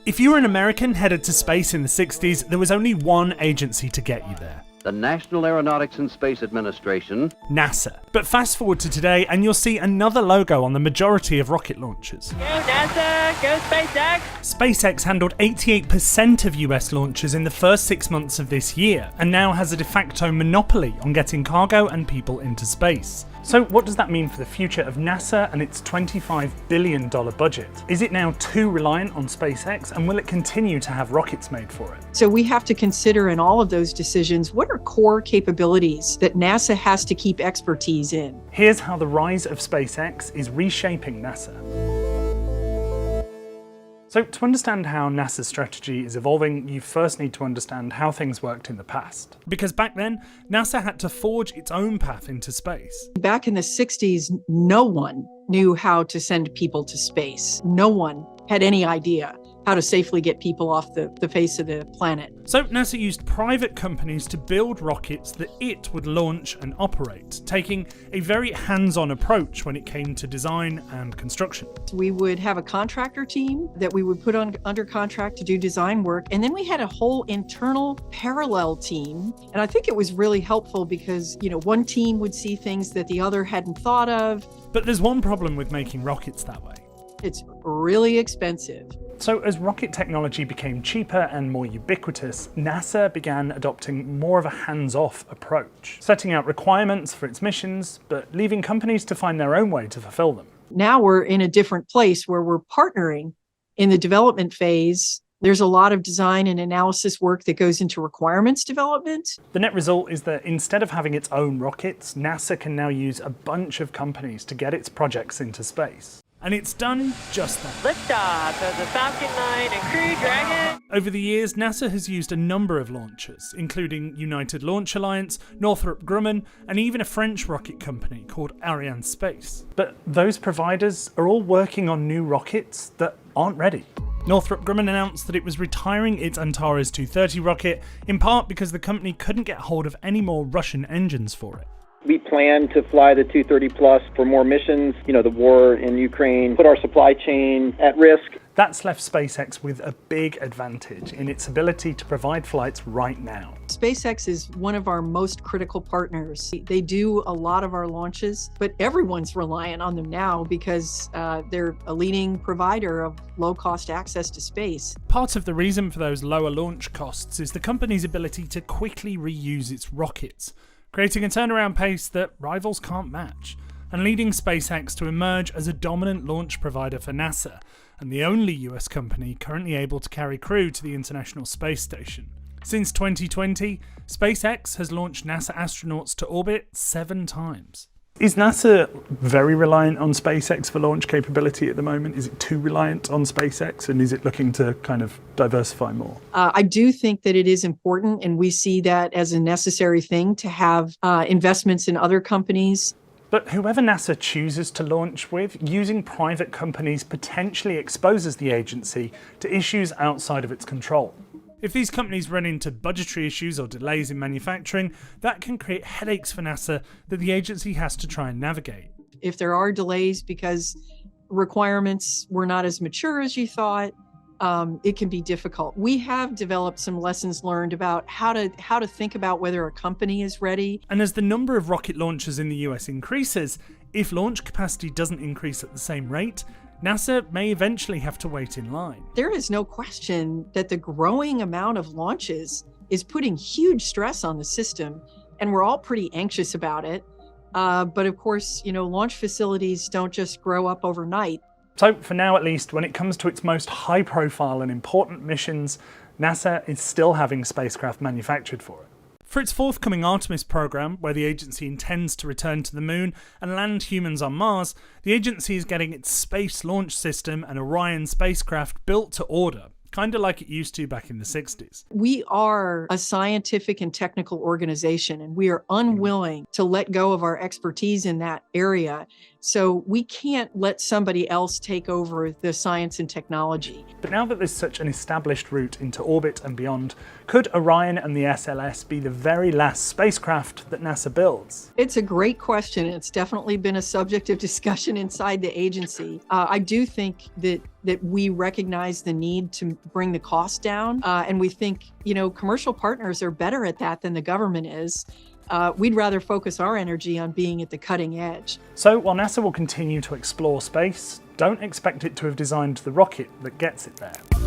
If you were an American headed to space in the 60s, there was only one agency to get you there. The National Aeronautics and Space Administration. NASA. But fast forward to today and you'll see another logo on the majority of rocket launches. Go NASA, go SpaceX! SpaceX handled 88% of US launches in the first 6 months of this year, and now has a de facto monopoly on getting cargo and people into space. So what does that mean for the future of NASA and its $25 billion budget? Is it now too reliant on SpaceX, and will it continue to have rockets made for it? So we have to consider in all of those decisions, what are core capabilities that NASA has to keep expertise in? Here's how the rise of SpaceX is reshaping NASA. So to understand how NASA's strategy is evolving, you first need to understand how things worked in the past. Because back then, NASA had to forge its own path into space. Back in the 60s, no one knew how to send people to space. No one had any idea how to safely get people off the face of the planet. So NASA used private companies to build rockets that it would launch and operate, taking a very hands-on approach when it came to design and construction. We would have a contractor team that we would put under contract to do design work, and then we had a whole internal parallel team. And I think it was really helpful because, one team would see things that the other hadn't thought of. But there's one problem with making rockets that way. It's really expensive. So as rocket technology became cheaper and more ubiquitous, NASA began adopting more of a hands-off approach, setting out requirements for its missions, but leaving companies to find their own way to fulfill them. Now we're in a different place where we're partnering in the development phase. There's a lot of design and analysis work that goes into requirements development. The net result is that instead of having its own rockets, NASA can now use a bunch of companies to get its projects into space. And it's done just that. Liftoff of the Falcon 9 and Crew Dragon. Over the years, NASA has used a number of launchers, including United Launch Alliance, Northrop Grumman, and even a French rocket company called Arianespace. But those providers are all working on new rockets that aren't ready. Northrop Grumman announced that it was retiring its Antares 230 rocket, in part because the company couldn't get hold of any more Russian engines for it. We plan to fly the 230 Plus for more missions. The war in Ukraine put our supply chain at risk. That's left SpaceX with a big advantage in its ability to provide flights right now. SpaceX is one of our most critical partners. They do a lot of our launches, but everyone's reliant on them now because they're a leading provider of low-cost access to space. Part of the reason for those lower launch costs is the company's ability to quickly reuse its rockets, creating a turnaround pace that rivals can't match, and leading SpaceX to emerge as a dominant launch provider for NASA, and the only US company currently able to carry crew to the International Space Station. Since 2020, SpaceX has launched NASA astronauts to orbit 7 times. Is NASA very reliant on SpaceX for launch capability at the moment? Is it too reliant on SpaceX, and is it looking to kind of diversify more? I do think that it is important, and we see that as a necessary thing to have investments in other companies. But whoever NASA chooses to launch with, using private companies potentially exposes the agency to issues outside of its control. If these companies run into budgetary issues or delays in manufacturing, that can create headaches for NASA that the agency has to try and navigate. If there are delays because requirements were not as mature as you thought, it can be difficult. We have developed some lessons learned about how to think about whether a company is ready. And as the number of rocket launches in the US increases, if launch capacity doesn't increase at the same rate, NASA may eventually have to wait in line. There is no question that the growing amount of launches is putting huge stress on the system, and we're all pretty anxious about it. But of course, launch facilities don't just grow up overnight. So for now at least, when it comes to its most high profile and important missions, NASA is still having spacecraft manufactured for it. For its forthcoming Artemis program, where the agency intends to return to the moon and land humans on Mars, the agency is getting its Space Launch System and Orion spacecraft built to order, kind of like it used to back in the 60s. We are a scientific and technical organization, and we are unwilling to let go of our expertise in that area So we can't let somebody else take over the science and technology. But now that there's such an established route into orbit and beyond, could Orion and the SLS be the very last spacecraft that NASA builds? It's a great question. It's definitely been a subject of discussion inside the agency. I do think that we recognize the need to bring the cost down, and we think, commercial partners are better at that than the government is. We'd rather focus our energy on being at the cutting edge. So while NASA will continue to explore space, don't expect it to have designed the rocket that gets it there.